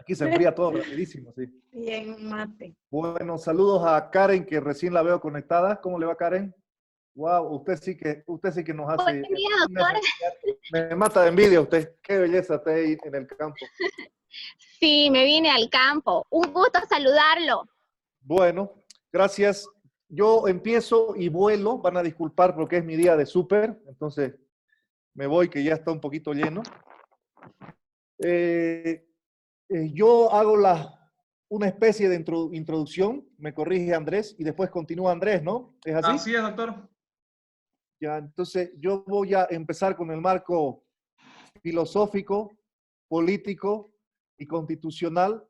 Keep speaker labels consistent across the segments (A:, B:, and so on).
A: Aquí se enfría todo rapidísimo, sí.
B: Bien, mate.
A: Bueno, saludos a Karen, que recién la veo conectada. ¿Cómo le va, Karen? Wow, usted sí que nos
B: Buen
A: hace...
B: día, doctora.
A: Me mata de envidia usted. Qué belleza usted ahí en el campo.
B: Sí, me vine al campo. Un gusto saludarlo.
A: Bueno, gracias. Yo empiezo y vuelo. Van a disculpar porque es mi día de súper. Entonces me voy, que ya está un poquito lleno. Yo hago una especie de introducción. Me corrige Andrés y después continúa Andrés, ¿no? ¿Es así?
C: Así es, doctor.
A: Ya, entonces yo voy a empezar con el marco filosófico, político y constitucional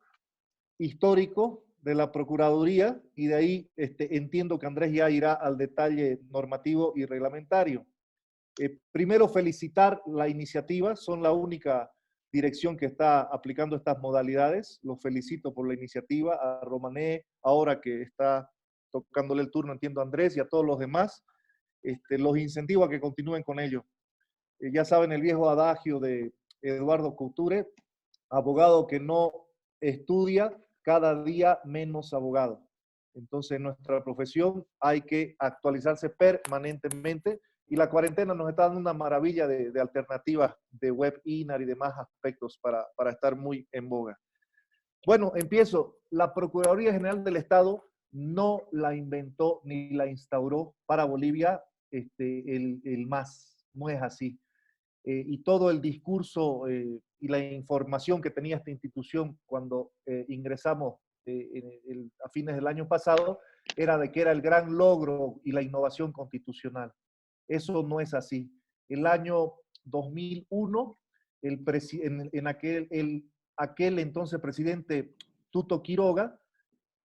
A: histórico de la Procuraduría, y de ahí entiendo que Andrés ya irá al detalle normativo y reglamentario. Primero, felicitar la iniciativa, son la única dirección que está aplicando estas modalidades. Los felicito por la iniciativa, a Romané, ahora que está tocándole el turno, entiendo, a Andrés, y a todos los demás. Los incentivo a que continúen con ello. Ya saben el viejo adagio de Eduardo Couture: abogado que no estudia, cada día menos abogado. Entonces, en nuestra profesión hay que actualizarse permanentemente, y la cuarentena nos está dando una maravilla de alternativas de webinar y demás aspectos para estar muy en boga. Bueno, empiezo. La Procuraduría General del Estado no la inventó ni la instauró para Bolivia el MAS, no es así. Y todo el discurso y la información que tenía esta institución cuando ingresamos a fines del año pasado era de que era el gran logro y la innovación constitucional. Eso no es así. El año 2001, aquel entonces presidente Tuto Quiroga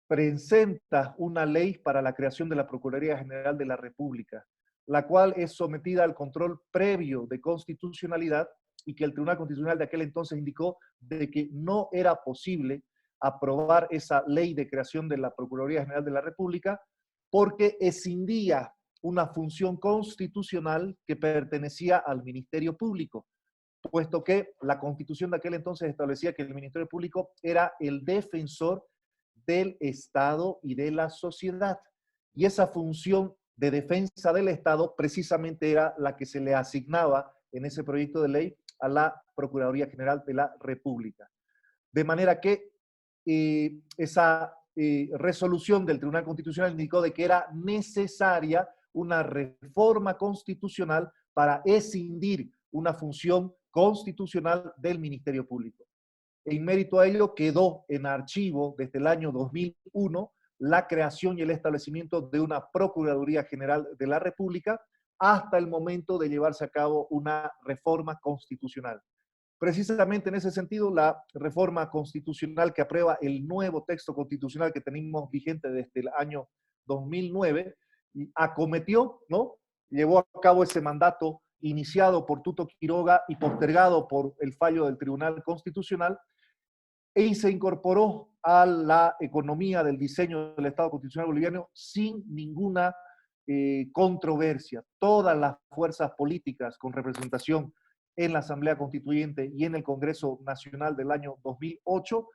A: presenta una ley para la creación de la Procuraduría General de la República, la cual es sometida al control previo de constitucionalidad, y que el Tribunal Constitucional de aquel entonces indicó de que no era posible aprobar esa ley de creación de la Procuraduría General de la República porque escindía una función constitucional que pertenecía al Ministerio Público, puesto que la Constitución de aquel entonces establecía que el Ministerio Público era el defensor del Estado y de la sociedad. Y esa función de defensa del Estado precisamente era la que se le asignaba en ese proyecto de ley a la Procuraduría General de la República. De manera que esa resolución del Tribunal Constitucional indicó de que era necesaria una reforma constitucional para escindir una función constitucional del Ministerio Público. En mérito a ello quedó en archivo desde el año 2001 la creación y el establecimiento de una Procuraduría General de la República hasta el momento de llevarse a cabo una reforma constitucional. Precisamente en ese sentido, la reforma constitucional que aprueba el nuevo texto constitucional que tenemos vigente desde el año 2009, acometió, ¿no? Llevó a cabo ese mandato iniciado por Tuto Quiroga y postergado por el fallo del Tribunal Constitucional, y se incorporó a la economía del diseño del Estado Constitucional Boliviano sin ninguna controversia. Todas las fuerzas políticas con representación en la Asamblea Constituyente y en el Congreso Nacional del año 2008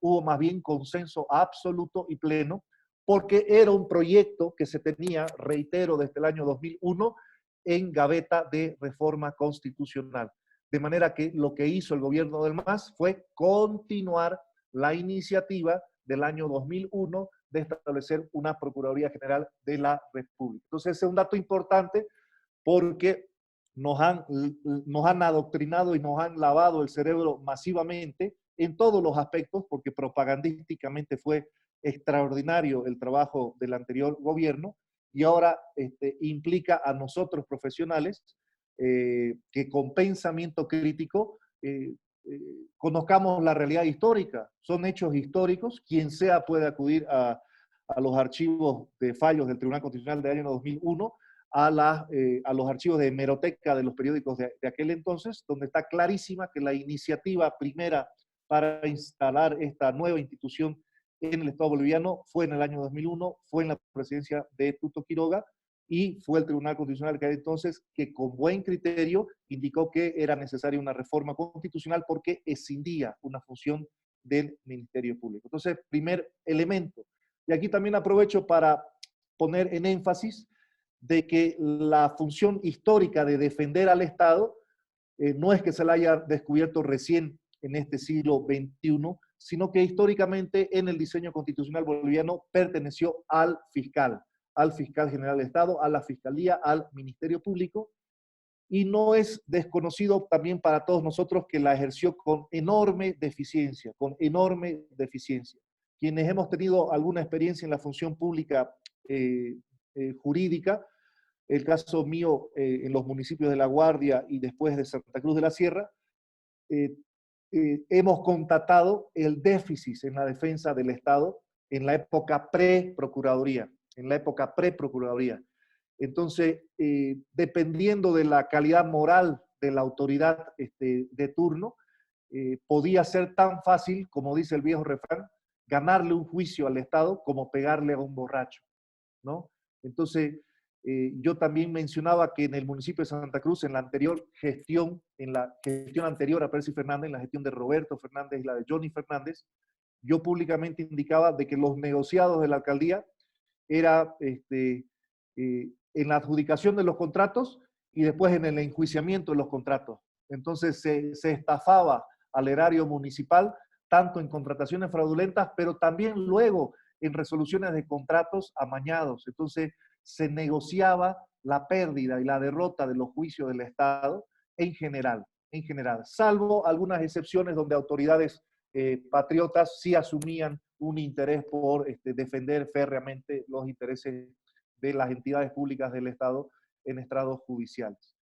A: hubo más bien consenso absoluto y pleno, porque era un proyecto que se tenía, reitero, desde el año 2001 en gaveta de reforma constitucional. De manera que lo que hizo el gobierno del MAS fue continuar la iniciativa del año 2001 de establecer una Procuraduría General de la República. Entonces, ese es un dato importante porque nos han adoctrinado y nos han lavado el cerebro masivamente en todos los aspectos, porque propagandísticamente fue extraordinario el trabajo del anterior gobierno, y ahora implica a nosotros profesionales que con pensamiento crítico conozcamos la realidad histórica. Son hechos históricos. Quien sea puede acudir a los archivos de fallos del Tribunal Constitucional del año 2001, a los archivos de hemeroteca de los periódicos de aquel entonces, donde está clarísima que la iniciativa primera para instalar esta nueva institución en el Estado boliviano fue en el año 2001, fue en la presidencia de Tuto Quiroga, y fue el Tribunal Constitucional que entonces, que con buen criterio indicó que era necesaria una reforma constitucional porque escindía una función del Ministerio Público. Entonces, primer elemento. Y aquí también aprovecho para poner en énfasis de que la función histórica de defender al Estado no es que se la haya descubierto recién en este siglo XXI, sino que históricamente en el diseño constitucional boliviano perteneció al fiscal general del Estado, a la fiscalía, al Ministerio Público, y no es desconocido también para todos nosotros que la ejerció con enorme deficiencia, Quienes hemos tenido alguna experiencia en la función pública jurídica, el caso mío en los municipios de La Guardia y después de Santa Cruz de la Sierra, hemos constatado el déficit en la defensa del Estado en la época pre-procuraduría, Entonces, dependiendo de la calidad moral de la autoridad de turno, podía ser tan fácil, como dice el viejo refrán, ganarle un juicio al Estado como pegarle a un borracho, ¿no? Entonces, yo también mencionaba que en el municipio de Santa Cruz, en la gestión anterior a Percy Fernández, en la gestión de Roberto Fernández y la de Johnny Fernández, yo públicamente indicaba de que los negociados de la alcaldía era en la adjudicación de los contratos y después en el enjuiciamiento de los contratos. Entonces se estafaba al erario municipal, tanto en contrataciones fraudulentas, pero también luego en resoluciones de contratos amañados. Entonces se negociaba la pérdida y la derrota de los juicios del Estado en general, salvo algunas excepciones donde autoridades patriotas sí asumían un interés por defender férreamente los intereses de las entidades públicas del Estado en estrados judiciales.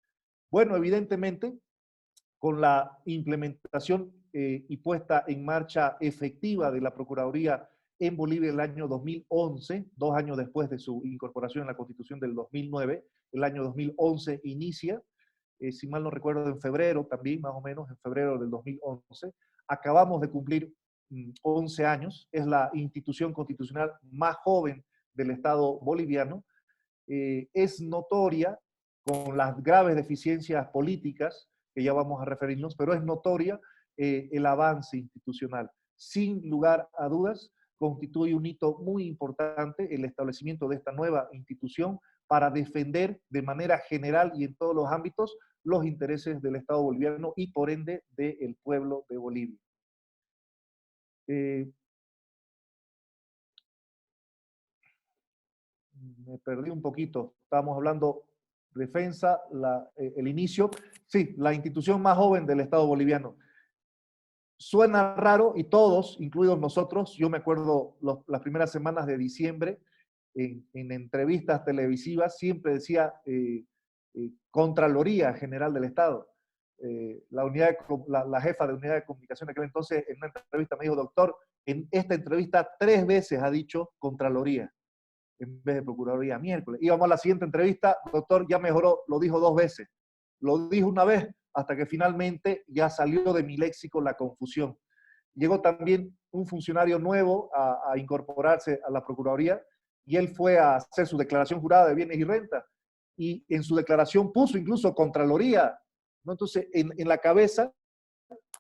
A: Bueno, evidentemente, con la implementación y puesta en marcha efectiva de la Procuraduría en Bolivia el año 2011, 2 años después de su incorporación en la Constitución del 2009, el año 2011 inicia, si mal no recuerdo, en febrero también, más o menos, en febrero del 2011, acabamos de cumplir 11 años, es la institución constitucional más joven del Estado boliviano, es notoria con las graves deficiencias políticas, que ya vamos a referirnos, pero es notoria el avance institucional. Sin lugar a dudas, constituye un hito muy importante el establecimiento de esta nueva institución para defender de manera general y en todos los ámbitos los intereses del Estado boliviano y por ende del pueblo de Bolivia. Me perdí un poquito, estábamos hablando defensa, el inicio, sí, la institución más joven del Estado boliviano. Suena raro y todos, incluidos nosotros, yo me acuerdo las primeras semanas de diciembre, en entrevistas televisivas, siempre decía Contraloría General del Estado. La jefa de unidad de comunicación de aquel entonces, en una entrevista me dijo, doctor, en esta entrevista 3 veces ha dicho Contraloría en vez de Procuraduría. Miércoles. Íbamos a la siguiente entrevista, doctor, ya mejoró, lo dijo 2 veces. Lo dijo una vez hasta que finalmente ya salió de mi léxico la confusión. Llegó también un funcionario nuevo a incorporarse a la Procuraduría y él fue a hacer su declaración jurada de bienes y renta y en su declaración puso incluso Contraloría, ¿no? Entonces, en la cabeza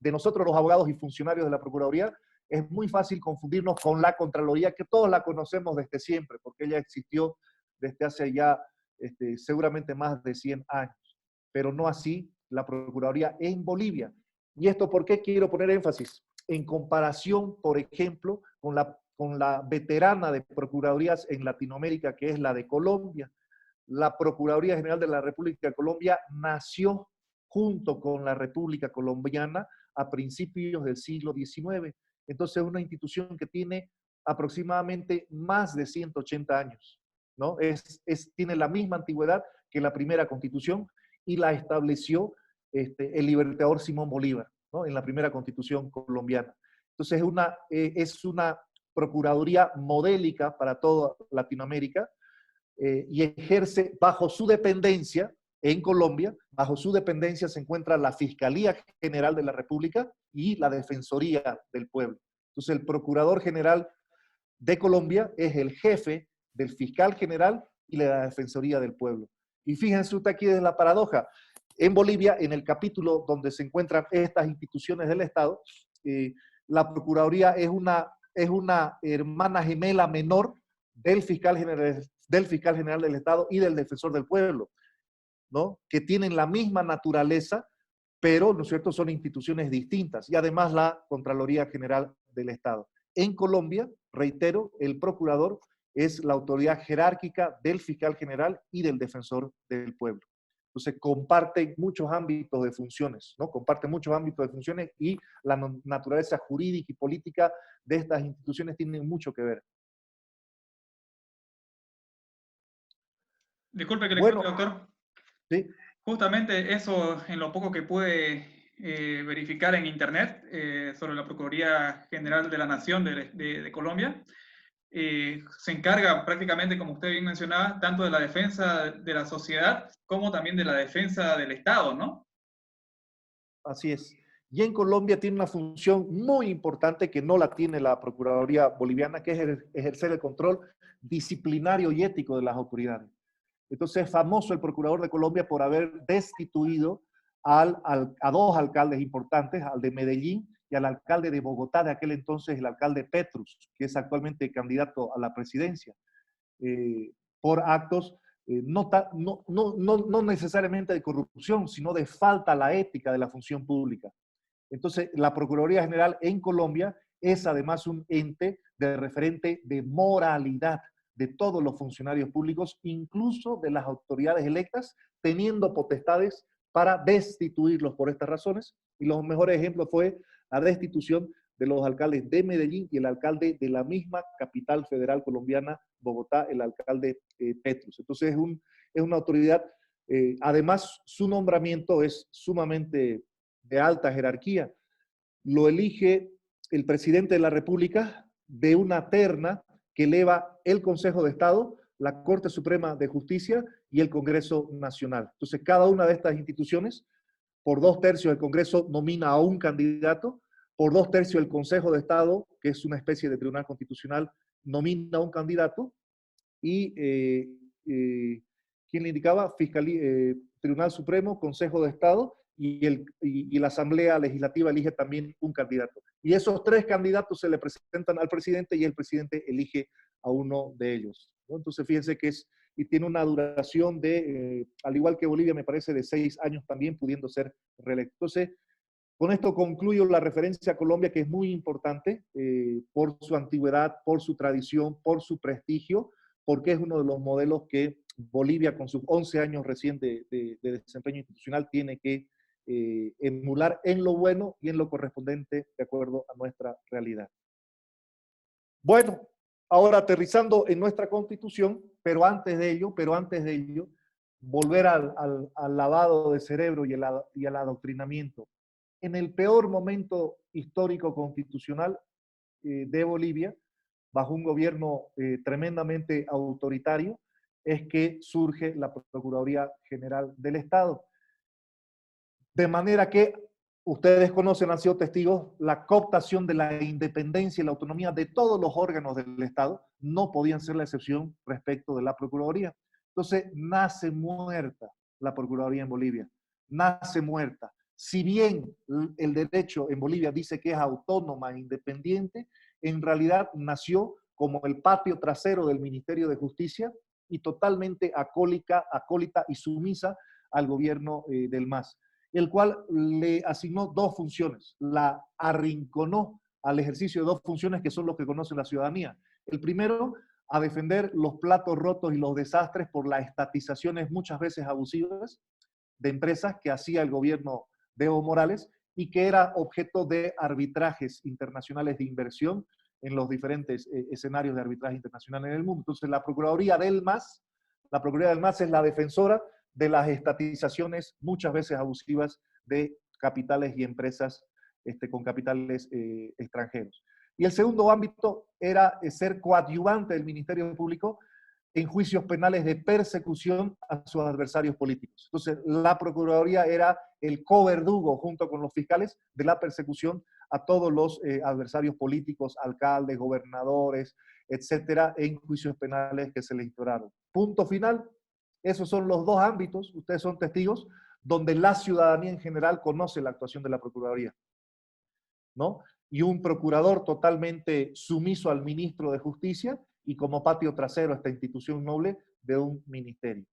A: de nosotros los abogados y funcionarios de la Procuraduría es muy fácil confundirnos con la Contraloría, que todos la conocemos desde siempre, porque ella existió desde hace ya seguramente más de 100 años, pero no así la Procuraduría en Bolivia. ¿Y esto por qué quiero poner énfasis? En comparación, por ejemplo, con la veterana de Procuradurías en Latinoamérica, que es la de Colombia. La Procuraduría General de la República de Colombia nació junto con la República Colombiana a principios del siglo XIX. Entonces es una institución que tiene aproximadamente más de 180 años, ¿no? Tiene la misma antigüedad que la primera constitución y la estableció el libertador Simón Bolívar, ¿no? En la primera constitución colombiana. Entonces es una procuraduría modélica para toda Latinoamérica y ejerce bajo su dependencia en Colombia, bajo su dependencia se encuentra la Fiscalía General de la República y la Defensoría del Pueblo. Entonces, el Procurador General de Colombia es el jefe del Fiscal General la Defensoría del Pueblo. Y fíjense usted aquí desde la paradoja. En Bolivia, en el capítulo donde se encuentran estas instituciones del Estado, la Procuraduría es una hermana gemela menor del fiscal general del Estado y del Defensor del Pueblo, ¿no? Que tienen la misma naturaleza, pero, ¿no es cierto?, son instituciones distintas. Y además la Contraloría General del Estado. En Colombia, reitero, el procurador es la autoridad jerárquica del fiscal general y del defensor del pueblo. Entonces, comparten muchos ámbitos de funciones, ¿no? Comparten muchos ámbitos de funciones y la naturaleza jurídica y política de estas instituciones tienen mucho que ver.
C: Disculpe que le
A: Bueno,
C: corte, doctor.
A: ¿sí?
C: Justamente eso, en lo poco que pude verificar en internet sobre la Procuraduría General de la Nación de Colombia, se encarga prácticamente, como usted bien mencionaba, tanto de la defensa de la sociedad como también de la defensa del Estado, ¿no?
A: Así es. Y en Colombia tiene una función muy importante que no la tiene la Procuraduría boliviana, que es ejercer el control disciplinario y ético de las autoridades. Entonces es famoso el procurador de Colombia por haber destituido a dos alcaldes importantes, al de Medellín y al alcalde de Bogotá, de aquel entonces el alcalde Petrus, que es actualmente candidato a la presidencia, por actos no necesariamente de corrupción, sino de falta a la ética de la función pública. Entonces, la Procuraduría General en Colombia es además un ente de referente de moralidad de todos los funcionarios públicos, incluso de las autoridades electas, teniendo potestades para destituirlos por estas razones. Y los mejores ejemplos fue la destitución de los alcaldes de Medellín y el alcalde de la misma capital federal colombiana, Bogotá, el alcalde Petrus. Entonces es una autoridad, además su nombramiento es sumamente de alta jerarquía. Lo elige el presidente de la República de una terna que eleva el Consejo de Estado, la Corte Suprema de Justicia y el Congreso Nacional. Entonces, cada una de estas instituciones, por 2/3 del Congreso nomina a un candidato, por 2/3 el Consejo de Estado, que es una especie de tribunal constitucional, nomina a un candidato y ¿quién le indicaba? Tribunal Supremo, Consejo de Estado y la Asamblea Legislativa elige también un candidato. Y esos 3 candidatos se le presentan al presidente y el presidente elige a uno de ellos, ¿no? Entonces fíjense que y tiene una duración de, al igual que Bolivia, me parece, de 6 años también, pudiendo ser reelecto. Entonces, con esto concluyo la referencia a Colombia, que es muy importante por su antigüedad, por su tradición, por su prestigio, porque es uno de los modelos que Bolivia, con sus 11 años recién de desempeño institucional, tiene que emular en lo bueno y en lo correspondiente de acuerdo a nuestra realidad. Bueno, ahora aterrizando en nuestra Constitución, pero antes de ello, volver al lavado de cerebro y al adoctrinamiento. En el peor momento histórico constitucional de Bolivia, bajo un gobierno tremendamente autoritario, es que surge la Procuraduría General del Estado. De manera que ustedes conocen, han sido testigos, la cooptación de la independencia y la autonomía de todos los órganos del Estado no podían ser la excepción respecto de la Procuraduría. Entonces, nace muerta la Procuraduría en Bolivia, nace muerta. Si bien el derecho en Bolivia dice que es autónoma e independiente, en realidad nació como el patio trasero del Ministerio de Justicia y totalmente acólita y sumisa al gobierno del MAS, el cual le asignó 2 funciones, la arrinconó al ejercicio de 2 funciones que son los que conoce la ciudadanía. El primero, a defender los platos rotos y los desastres por las estatizaciones muchas veces abusivas de empresas que hacía el gobierno de Evo Morales y que era objeto de arbitrajes internacionales de inversión en los diferentes escenarios de arbitraje internacional en el mundo. Entonces, la Procuraduría del MAS es la defensora de las estatizaciones muchas veces abusivas de capitales y empresas con capitales extranjeros. Y el segundo ámbito era ser coadyuvante del Ministerio Público en juicios penales de persecución a sus adversarios políticos. Entonces, la Procuraduría era el coverdugo, junto con los fiscales, de la persecución a todos los adversarios políticos, alcaldes, gobernadores, etcétera, en juicios penales que se le instauraron. Punto final. Esos son los dos ámbitos, ustedes son testigos, donde la ciudadanía en general conoce la actuación de la Procuraduría, ¿no? Y un procurador totalmente sumiso al ministro de Justicia y como patio trasero a esta institución noble de un ministerio.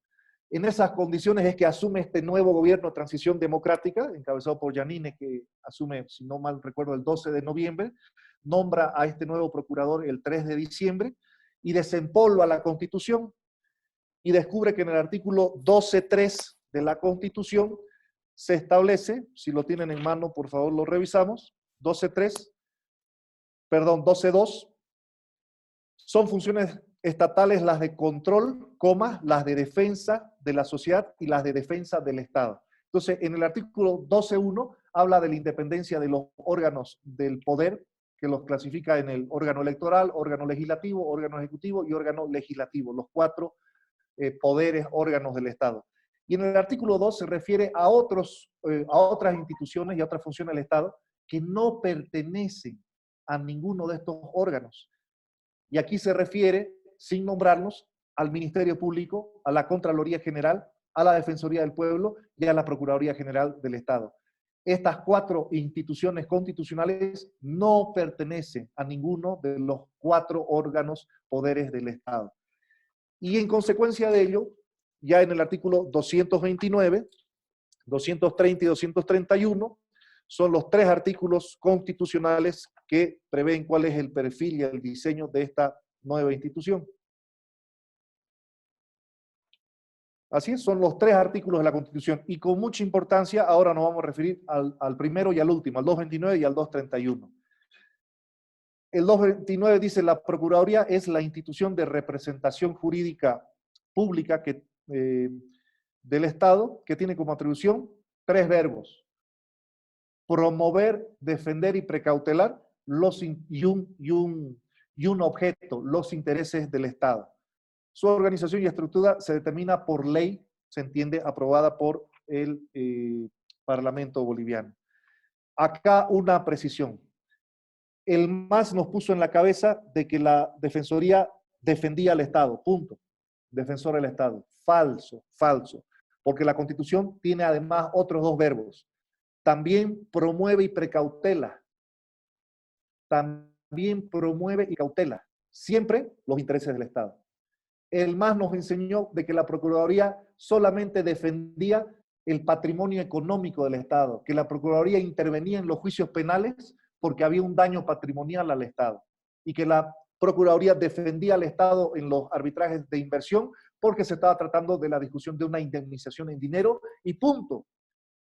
A: En esas condiciones es que asume este nuevo gobierno de transición democrática, encabezado por Yanine, que asume, si no mal recuerdo, el 12 de noviembre, nombra a este nuevo procurador el 3 de diciembre y desempolva la Constitución y descubre que en el artículo 12.3 de la Constitución se establece, si lo tienen en mano, por favor lo revisamos, 12.2, son funciones estatales las de control, las de defensa de la sociedad y las de defensa del Estado. Entonces, en el artículo 12.1 habla de la independencia de los órganos del poder, que los clasifica en el órgano electoral, órgano legislativo, órgano ejecutivo y órgano legislativo, los 4 poderes, órganos del Estado. Y en el artículo 2 se refiere a otras instituciones y a otras funciones del Estado que no pertenecen a ninguno de estos órganos. Y aquí se refiere, sin nombrarlos, al Ministerio Público, a la Contraloría General, a la Defensoría del Pueblo y a la Procuraduría General del Estado. Estas 4 instituciones constitucionales no pertenecen a ninguno de los 4 órganos poderes del Estado. Y en consecuencia de ello, ya en el artículo 229, 230 y 231, son los 3 artículos constitucionales que prevén cuál es el perfil y el diseño de esta nueva institución. Así es, son los 3 artículos de la Constitución. Y con mucha importancia, ahora nos vamos a referir al primero y al último, al 229 y al 231. El 229 dice, la Procuraduría es la institución de representación jurídica pública del Estado que tiene como atribución 3 verbos. Promover, defender y precautelar y un objeto, los intereses del Estado. Su organización y estructura se determina por ley, se entiende, aprobada por el Parlamento boliviano. Acá una precisión. El MAS nos puso en la cabeza de que la Defensoría defendía al Estado, punto. Defensor del Estado. Falso, falso. Porque la Constitución tiene además otros 2 verbos. También promueve y precautela. También promueve y cautela. Siempre los intereses del Estado. El MAS nos enseñó de que la Procuraduría solamente defendía el patrimonio económico del Estado, que la Procuraduría intervenía en los juicios penales porque había un daño patrimonial al Estado y que la Procuraduría defendía al Estado en los arbitrajes de inversión porque se estaba tratando de la discusión de una indemnización en dinero y punto.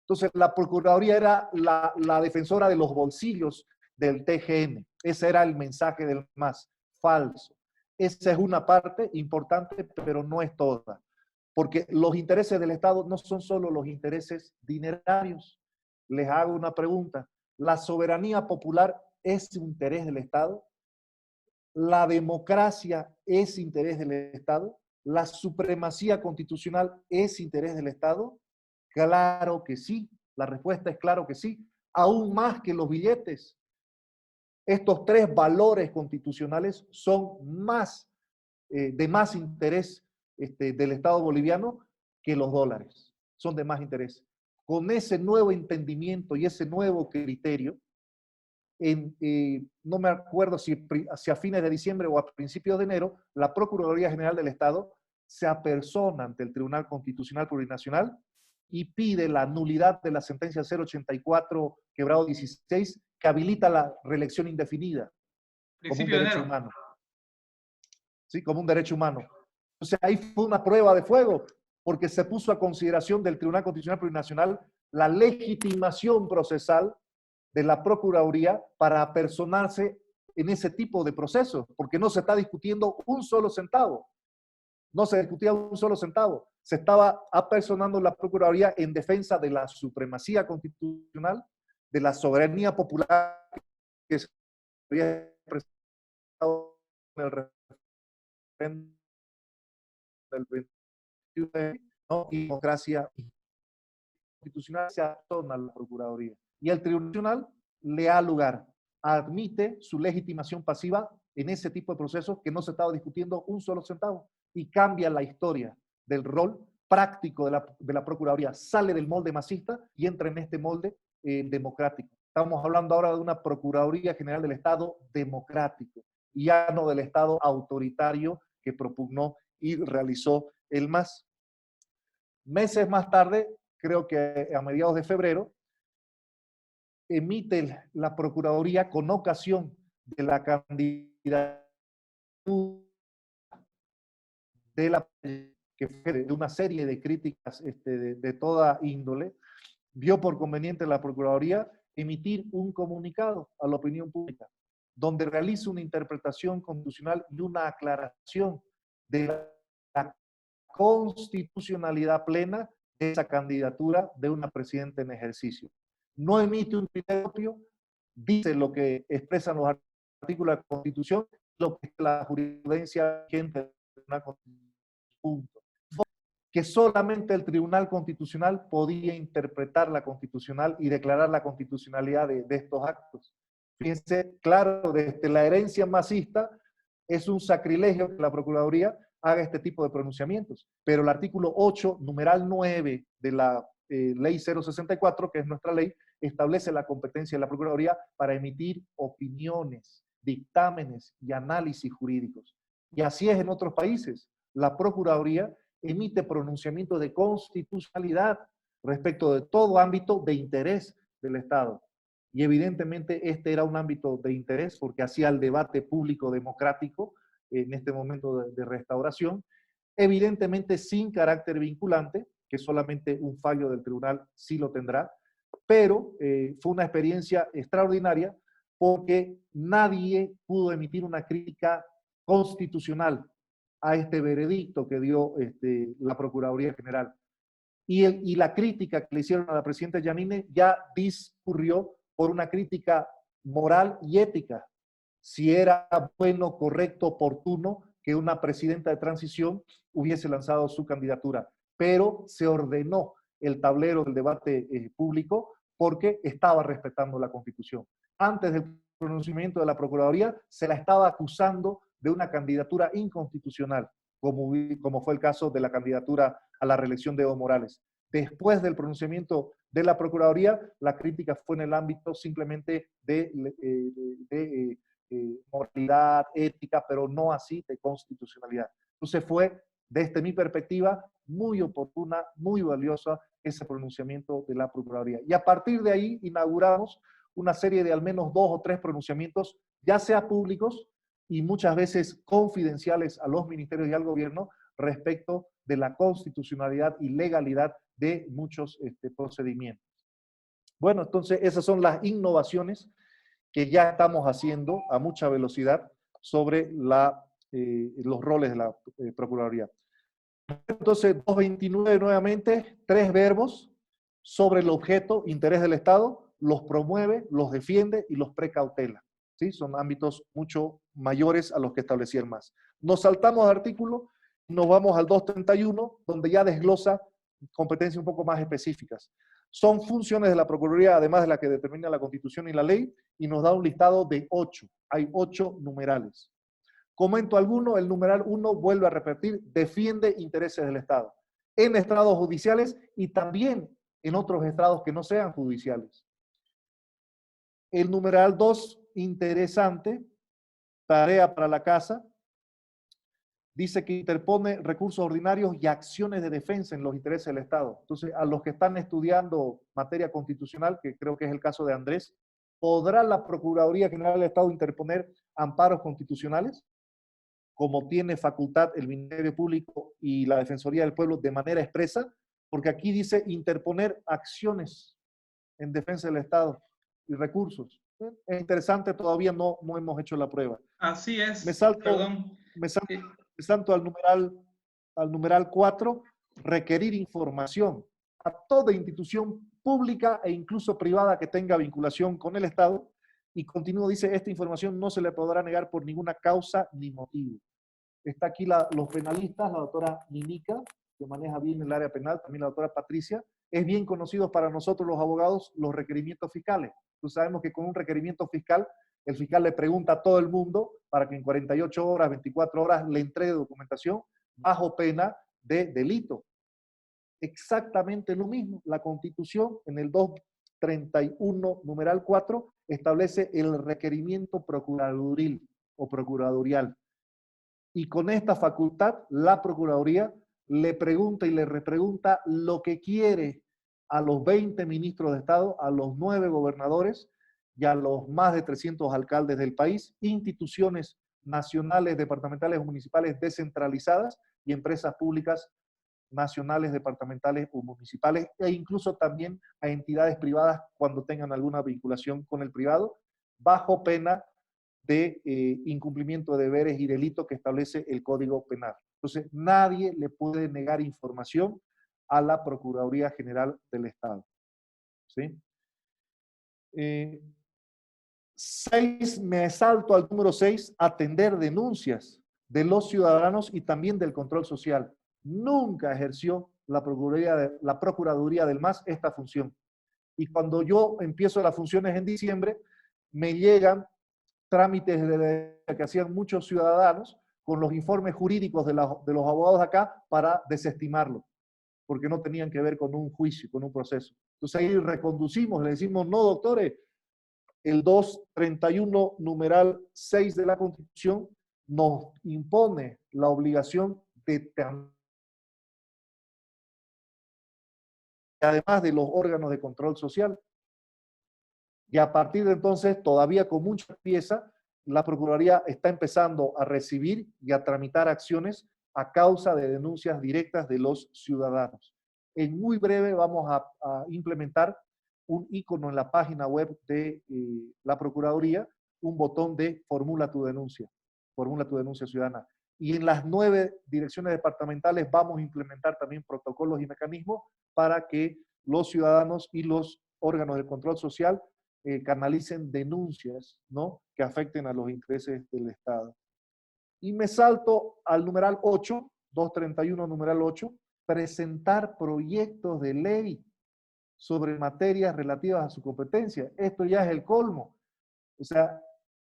A: Entonces la Procuraduría era la defensora de los bolsillos del TGN. Ese era el mensaje del MAS. Falso. Esa es una parte importante, pero no es toda. Porque los intereses del Estado no son solo los intereses dinerarios. Les hago una pregunta. ¿La soberanía popular es interés del Estado? ¿La democracia es interés del Estado? ¿La supremacía constitucional es interés del Estado? Claro que sí. La respuesta es claro que sí. Aún más que los billetes. Estos 3 valores constitucionales son de más interés del Estado boliviano que los dólares. Son de más interés. Con ese nuevo entendimiento y ese nuevo criterio, no me acuerdo si a fines de diciembre o a principios de enero, la Procuraduría General del Estado se apersona ante el Tribunal Constitucional Plurinacional y pide la nulidad de la sentencia 084/16 que habilita la reelección indefinida como un derecho humano. ¿Sí? Como un derecho humano. Entonces ahí fue una prueba de fuego, porque se puso a consideración del Tribunal Constitucional Plurinacional la legitimación procesal de la Procuraduría para apersonarse en ese tipo de procesos, porque no se está discutiendo un solo centavo. No se discutía un solo centavo. Se estaba apersonando la Procuraduría en defensa de la supremacía constitucional, de la soberanía popular que se había presentado en el referéndum del 21, ¿no? Y democracia constitucional se apersona a la Procuraduría. Y el Tribunal le da lugar, admite su legitimación pasiva en ese tipo de procesos que no se estaba discutiendo un solo centavo y cambia la historia del rol práctico de la Procuraduría, sale del molde masista y entra en este molde democrático. Estamos hablando ahora de una Procuraduría General del Estado democrático y ya no del Estado autoritario que propugnó y realizó el MAS. Meses más tarde, creo que a mediados de febrero, emite la Procuraduría con ocasión de la candidatura de la que fue de una serie de críticas de toda índole, vio por conveniente la Procuraduría emitir un comunicado a la opinión pública, donde realiza una interpretación constitucional y una aclaración de la constitucionalidad plena de esa candidatura de una presidenta en ejercicio. No emite un criterio propio, dice lo que expresan los artículos de la Constitución, lo que es la jurisprudencia vigente de una Constitución. Punto. Que solamente el Tribunal Constitucional podía interpretar la constitucional y declarar la constitucionalidad de estos actos. Fíjense, claro, desde la herencia masista es un sacrilegio que la Procuraduría haga este tipo de pronunciamientos, pero el artículo 8, numeral 9 de la ley 064, que es nuestra ley, establece la competencia de la Procuraduría para emitir opiniones, dictámenes y análisis jurídicos. Y así es en otros países. La Procuraduría emite pronunciamientos de constitucionalidad respecto de todo ámbito de interés del Estado. Y evidentemente este era un ámbito de interés porque hacía el debate público democrático en este momento de restauración, evidentemente sin carácter vinculante, que solamente un fallo del tribunal sí lo tendrá, pero fue una experiencia extraordinaria porque nadie pudo emitir una crítica constitucional a este veredicto que dio la Procuraduría General. Y la crítica que le hicieron a la presidenta Yanine ya discurrió por una crítica moral y ética. Si era bueno, correcto, oportuno que una presidenta de transición hubiese lanzado su candidatura. Pero se ordenó el tablero del debate público porque estaba respetando la Constitución. Antes del pronunciamiento de la Procuraduría se la estaba acusando de una candidatura inconstitucional, como fue el caso de la candidatura a la reelección de Evo Morales. Después del pronunciamiento de la Procuraduría, la crítica fue en el ámbito simplemente de moralidad, ética, pero no así de constitucionalidad. Entonces fue, desde mi perspectiva, muy oportuna, muy valiosa ese pronunciamiento de la Procuraduría. Y a partir de ahí inauguramos una serie de al menos 2 o 3 pronunciamientos, ya sea públicos y muchas veces confidenciales a los ministerios y al gobierno respecto de la constitucionalidad y legalidad de muchos procedimientos. Bueno, entonces esas son las innovaciones que ya estamos haciendo a mucha velocidad sobre los roles de la Procuraduría. Entonces, 229 nuevamente, 3 verbos sobre el objeto, interés del Estado, los promueve, los defiende y los precautela. ¿Sí? Son ámbitos mucho mayores a los que establecía el MAS. Nos saltamos de artículo y nos vamos al 231, donde ya desglosa competencias un poco más específicas. Son funciones de la Procuraduría, además de la que determina la Constitución y la ley, y nos da un listado de 8. Hay 8 numerales. Comento alguno, el numeral 1 vuelve a repetir, defiende intereses del Estado, en estrados judiciales y también en otros estrados que no sean judiciales. El numeral 2, interesante, tarea para la casa, dice que interpone recursos ordinarios y acciones de defensa en los intereses del Estado. Entonces, a los que están estudiando materia constitucional, que creo que es el caso de Andrés, ¿podrá la Procuraduría General del Estado interponer amparos constitucionales? Como tiene facultad el Ministerio Público y la Defensoría del Pueblo de manera expresa, porque aquí dice interponer acciones en defensa del Estado y recursos. Es interesante, todavía no hemos hecho la prueba.
C: Así es.
A: Me salto,
C: Perdón.
A: me salto al numeral 4, requerir información a toda institución pública e incluso privada que tenga vinculación con el Estado. Y continúo, dice, esta información no se le podrá negar por ninguna causa ni motivo. Está aquí los penalistas, la doctora Ninica, que maneja bien el área penal, también la doctora Patricia. Es bien conocido para nosotros los abogados los requerimientos fiscales. Entonces sabemos que con un requerimiento fiscal, el fiscal le pregunta a todo el mundo para que en 48 horas, 24 horas le entregue documentación bajo pena de delito. Exactamente lo mismo. La Constitución en el 231, numeral 4, establece el requerimiento procuradoril o procuradorial. Y con esta facultad, la Procuraduría le pregunta y le repregunta lo que quiere a los 20 ministros de Estado, a los 9 gobernadores y a los más de 300 alcaldes del país, instituciones nacionales, departamentales o municipales descentralizadas y empresas públicas nacionales, departamentales o municipales, e incluso también a entidades privadas cuando tengan alguna vinculación con el privado, bajo pena de incumplimiento de deberes y delitos que establece el Código Penal. Entonces, nadie le puede negar información a la Procuraduría General del Estado. ¿Sí? Me salto al número 6, atender denuncias de los ciudadanos y también del control social. Nunca ejerció la Procuraduría del MAS esta función. Y cuando yo empiezo las funciones en diciembre, me llegan trámites que hacían muchos ciudadanos con los informes jurídicos de los abogados acá para desestimarlo, porque no tenían que ver con un juicio, con un proceso. Entonces ahí reconducimos, le decimos, no, doctores, el 231, numeral 6 de la Constitución nos impone la obligación de, además de los órganos de control social. Y a partir de entonces, todavía con mucha pieza, la Procuraduría está empezando a recibir y a tramitar acciones a causa de denuncias directas de los ciudadanos. En muy breve vamos a implementar un icono en la página web de la Procuraduría, un botón de formula tu denuncia ciudadana. Y en las 9 direcciones departamentales vamos a implementar también protocolos y mecanismos para que los ciudadanos y los órganos de control social canalicen denuncias, ¿no?, que afecten a los intereses del Estado. Y me salto al numeral 8, 231, numeral 8, presentar proyectos de ley sobre materias relativas a su competencia. Esto ya es el colmo. O sea,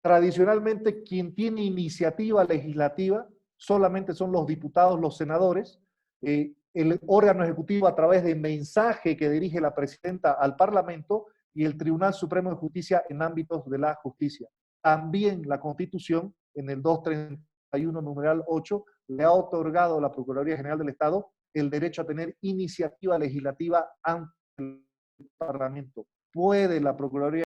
A: tradicionalmente quien tiene iniciativa legislativa solamente son los diputados, los senadores, el órgano ejecutivo a través de mensaje que dirige la presidenta al Parlamento y el Tribunal Supremo de Justicia en ámbitos de la justicia. También la Constitución, en el 231, numeral 8, le ha otorgado a la Procuraduría General del Estado el derecho a tener iniciativa legislativa ante el Parlamento. Puede la Procuraduría